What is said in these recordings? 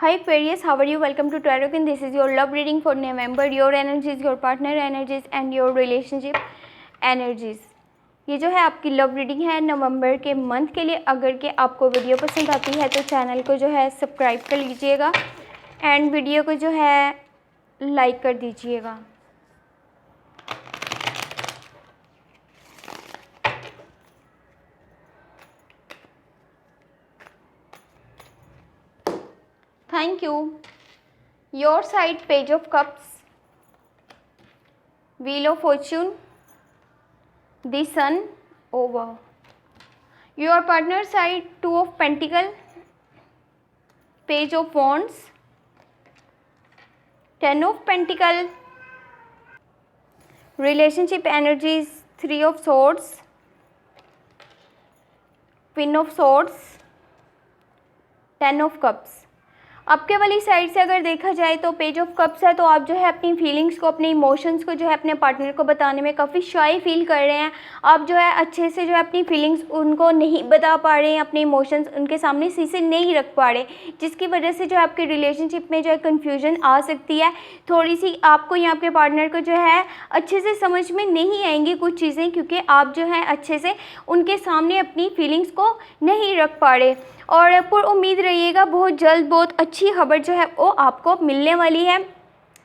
Hi Aquarius, how are you? Welcome to Tarot. This is your love reading for November. Your energies, your partner energies and your relationship energies. ये जो है आपकी love reading है नवंबर के month के लिए। अगर के आपको वीडियो पसंद आती है तो चैनल को जो है सब्सक्राइब कर लीजिएगा एंड वीडियो को जो है लाइक कर दीजिएगा। Thank you. Your side, Page of Cups, Wheel of Fortune, the Sun, over. Your partner side, Two of Pentacles, Page of Wands, Ten of Pentacles. Relationship energies, Three of Swords, Queen of Swords, Ten of Cups. आपके वाली side से अगर देखा जाए तो page of cups है, तो आप जो है अपनी फीलिंग्स को, अपने इमोशंस को जो है अपने पार्टनर को बताने में काफ़ी शाई फील कर रहे हैं। आप जो है अच्छे से जो है अपनी फीलिंग्स उनको नहीं बता पा रहे हैं, अपने इमोशंस उनके सामने सही से नहीं रख पा रहे, जिसकी वजह से जो है आपके रिलेशनशिप में जो है कन्फ्यूजन आ सकती है। थोड़ी सी आपको या आपके पार्टनर को जो है अच्छे से समझ में नहीं आएंगी कुछ चीज़ें, क्योंकि आप जो है अच्छे से उनके सामने अपनी फीलिंग्स को नहीं रख पा रहे। और पर उम्मीद रहिएगा बहुत जल्द बहुत अच्छी खबर जो है वो आपको मिलने वाली है।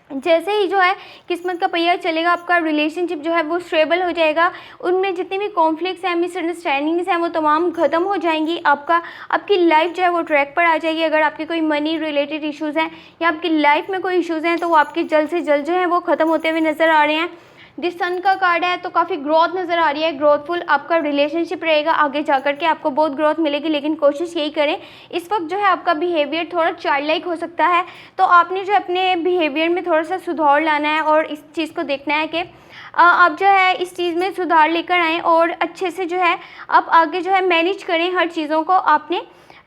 जैसे ही जो है किस्मत का पहिया चलेगा, आपका रिलेशनशिप जो है वो स्टेबल हो जाएगा। उनमें जितने भी कॉन्फ्लिक्ट्स हैं, मिसअंडरस्टैंडिंग्स हैं, वो तमाम ख़त्म हो जाएंगी। आपकी लाइफ जो है वो ट्रैक पर आ जाएगी। अगर आपके कोई मनी रिलेटेड इश्यूज़ हैं या आपकी लाइफ में कोई इश्यूज़ हैं तो वो आपके जल्द से जल्द जो है वो ख़त्म होते हुए नज़र आ रहे हैं। जिस सन का कार्ड है तो काफ़ी ग्रोथ नज़र आ रही है, ग्रोथफुल आपका रिलेशनशिप रहेगा। आगे जाकर के आपको बहुत ग्रोथ मिलेगी, लेकिन कोशिश यही करें। इस वक्त जो है आपका बिहेवियर थोड़ा चाइल्ड लाइक हो सकता है, तो आपने जो अपने बिहेवियर में थोड़ा सा सुधार लाना है और इस चीज़ को देखना है कि आप जो है इस चीज़ में सुधार लेकर आएँ और अच्छे से जो है आप आगे जो है मैनेज करें हर चीज़ों को। आपने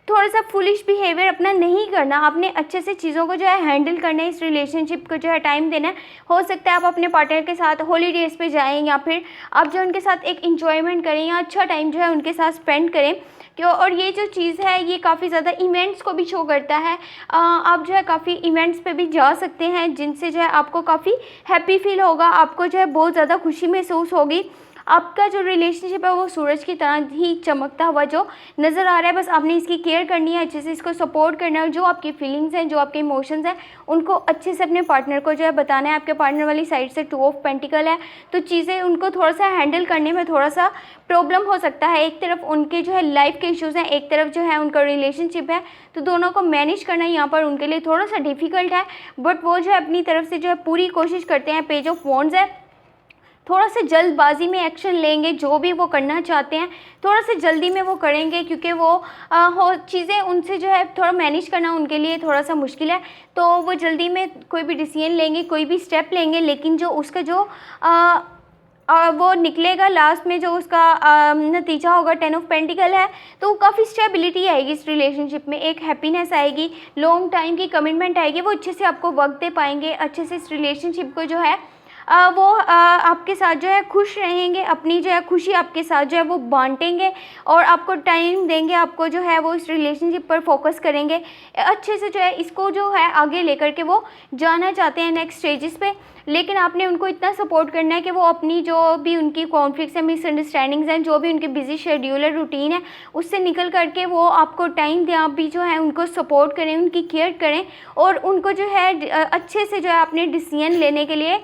थोड़ा सा फुलिश बिहेवियर अपना नहीं करना, आपने अच्छे से चीज़ों को जो है हैंडल करना है। इस रिलेशनशिप को जो है टाइम देना है। हो सकता है आप अपने पार्टनर के साथ हॉलीडेज़ पे जाएं या फिर आप जो उनके साथ एक इंजॉयमेंट करें या अच्छा टाइम जो है उनके साथ स्पेंड करें। क्यों, और ये जो चीज़ है ये काफ़ी ज़्यादा इवेंट्स को भी शो करता है। आप जो है काफ़ी इवेंट्स पे भी जा सकते हैं, जिनसे जो है आपको काफ़ी हैप्पी फील होगा, आपको जो है बहुत ज़्यादा खुशी महसूस होगी। आपका जो रिलेशनशिप है वो सूरज की तरह ही चमकता हुआ जो नज़र आ रहा है। बस आपने इसकी केयर करनी है, अच्छे से इसको सपोर्ट करना है। जो आपकी फीलिंग्स हैं, जो आपके इमोशंस हैं, उनको अच्छे से अपने पार्टनर को जो है बताना है। आपके पार्टनर वाली साइड से टू ऑफ पेंटिकल है, तो चीज़ें उनको थोड़ा सा हैंडल करने में थोड़ा सा प्रॉब्लम हो सकता है। एक तरफ उनके जो है लाइफ के इश्यूज़ हैं, एक तरफ जो है उनका रिलेशनशिप है, तो दोनों को मैनेज करना यहाँ पर उनके लिए थोड़ा सा डिफ़िकल्ट है। बट वो जो है अपनी तरफ से जो है पूरी कोशिश करते हैं। पेज ऑफ वॉन्ड्स है, थोड़ा सा जल्दबाजी में एक्शन लेंगे। जो भी वो करना चाहते हैं थोड़ा सा जल्दी में वो करेंगे, क्योंकि वो चीज़ें उनसे जो है थोड़ा मैनेज करना उनके लिए थोड़ा सा मुश्किल है। तो वो जल्दी में कोई भी डिसीजन लेंगे, कोई भी स्टेप लेंगे, लेकिन जो उसका जो वो निकलेगा लास्ट में, जो उसका नतीजा होगा टेन ऑफ पेंटिकल है, तो काफ़ी स्टेबिलिटी आएगी इस रिलेशनशिप में, एक हैप्पीनेस आएगी, लॉन्ग टाइम की कमिटमेंट आएगी। वो अच्छे से आपको वक्त दे पाएंगे, अच्छे से इस रिलेशनशिप को जो है वो आपके साथ जो है खुश रहेंगे, अपनी जो है खुशी आपके साथ जो है वो बांटेंगे और आपको टाइम देंगे। आपको जो है वो इस रिलेशनशिप पर फोकस करेंगे, अच्छे से जो है इसको जो है आगे लेकर के वो जाना चाहते हैं नेक्स्ट स्टेजेस पे। लेकिन आपने उनको इतना सपोर्ट करना है कि वो अपनी जो भी उनकी कॉन्फ्लिक्ट्स हैं, मिसअंडरस्टैंडिंग्स हैं, जो भी उनके बिजी शेड्यूलर रूटीन है, उससे निकल करके वो आपको टाइम दें। आप भी जो है उनको सपोर्ट करें, उनकी केयर करें और उनको जो है अच्छे से जो है अपने डिसीजन लेने के लिए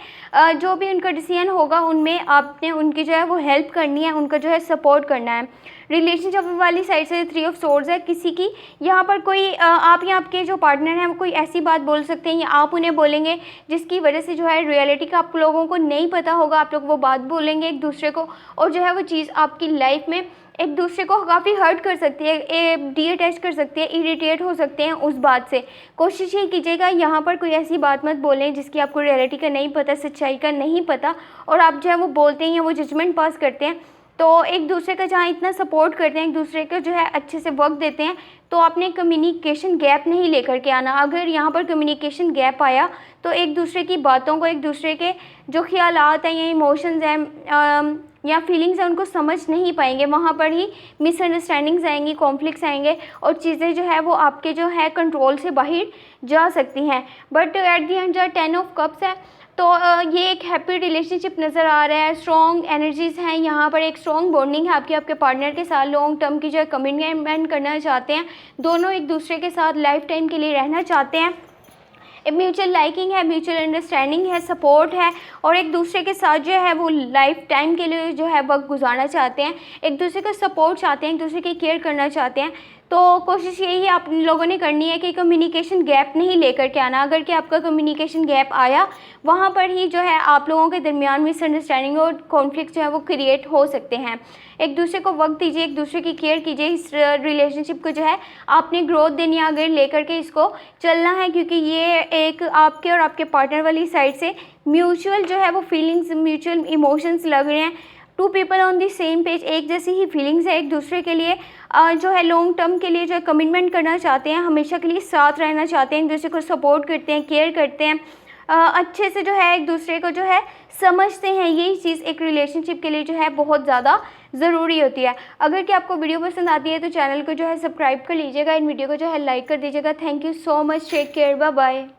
जो भी उनका डिसीजन होगा उनमें आपने उनकी जो है वो हेल्प करनी है, उनका जो है सपोर्ट करना है। रिलेशनशिप वाली साइड से थ्री ऑफ सोर्ड्स है। किसी की यहाँ पर कोई आप या आपके जो पार्टनर हैं वो कोई ऐसी बात बोल सकते हैं या आप उन्हें बोलेंगे जिसकी वजह से जो है रियलिटी का आप लोगों को नहीं पता होगा। आप लोग वो बात बोलेंगे एक दूसरे को और जो है वो चीज़ आपकी लाइफ में एक दूसरे को काफ़ी हर्ट कर सकती है, डीअटैच कर सकती है, इरिटेट हो सकते हैं उस बात से। कोशिश ही कीजिएगा यहाँ पर कोई ऐसी बात मत बोलें जिसकी आपको रियलिटी का नहीं पता, सच्चाई का नहीं पता, और आप जो है वो बोलते हैं या वो जजमेंट पास करते हैं। तो एक दूसरे का जहाँ इतना सपोर्ट करते हैं, एक दूसरे को जो है अच्छे से वक्त देते हैं, तो आपने कम्युनिकेशन गैप नहीं लेकर के आना। अगर यहाँ पर कम्युनिकेशन गैप आया तो एक दूसरे की बातों को, एक दूसरे के जो ख्यालात हैं या इमोशंस हैं, या फीलिंग्स हैं उनको समझ नहीं पाएंगे, वहाँ पर ही मिसअंडरस्टैंडिंग्स आएंगी, कॉन्फ्लिक्ट्स आएंगे और चीज़ें जो है वो आपके जो है कंट्रोल से बाहर जा सकती हैं। बट एट द एंड जो 10 ऑफ कप्स है तो ये एक हैप्पी रिलेशनशिप नज़र आ रहा है, स्ट्रॉन्ग एनर्जीज़ हैं यहाँ पर, एक स्ट्रॉन्ग बॉन्डिंग है आपके पार्टनर के साथ, लॉन्ग टर्म की जो है कमिटमेंट करना चाहते हैं, दोनों एक दूसरे के साथ लाइफ टाइम के लिए रहना चाहते हैं, म्यूचुअल लाइकिंग है, म्यूचुअल अंडरस्टैंडिंग है, सपोर्ट है और एक दूसरे के साथ जो है वो लाइफ टाइम के लिए जो है वक्त गुजारना चाहते हैं, एक दूसरे का सपोर्ट चाहते हैं, एक दूसरे की केयर करना चाहते हैं। तो कोशिश यही है आप लोगों ने करनी है कि कम्युनिकेशन गैप नहीं लेकर के आना। अगर कि आपका कम्युनिकेशन गैप आया वहाँ पर ही जो है आप लोगों के दरमियान मिसअंडरस्टैंडिंग और कॉन्फ्लिक्ट जो है वो क्रिएट हो सकते हैं। एक दूसरे को वक्त दीजिए, एक दूसरे की केयर कीजिए, इस रिलेशनशिप को जो है आपने ग्रोथ देनी है, आगे लेकर के इसको चलना है, क्योंकि ये एक आपके और आपके पार्टनर वाली साइड से म्यूचुअल जो है वो फीलिंग्स, म्यूचुअल इमोशंस लग रहे हैं, two people on the same page, एक जैसी ही फीलिंग्स है एक दूसरे के लिए, जो है लॉन्ग टर्म के लिए जो है कमिटमेंट करना चाहते हैं, हमेशा के लिए साथ रहना चाहते हैं, एक दूसरे को सपोर्ट करते हैं, केयर करते हैं, अच्छे से जो है एक दूसरे को जो है समझते हैं। यही चीज़ एक रिलेशनशिप के लिए जो है बहुत ज़्यादा ज़रूरी होती है। अगर कि आपको वीडियो पसंद आती है तो चैनल को जो है सब्सक्राइब कर लीजिएगा, इन वीडियो को जो है लाइक कर दीजिएगा। Thank you so much, take care, bye bye.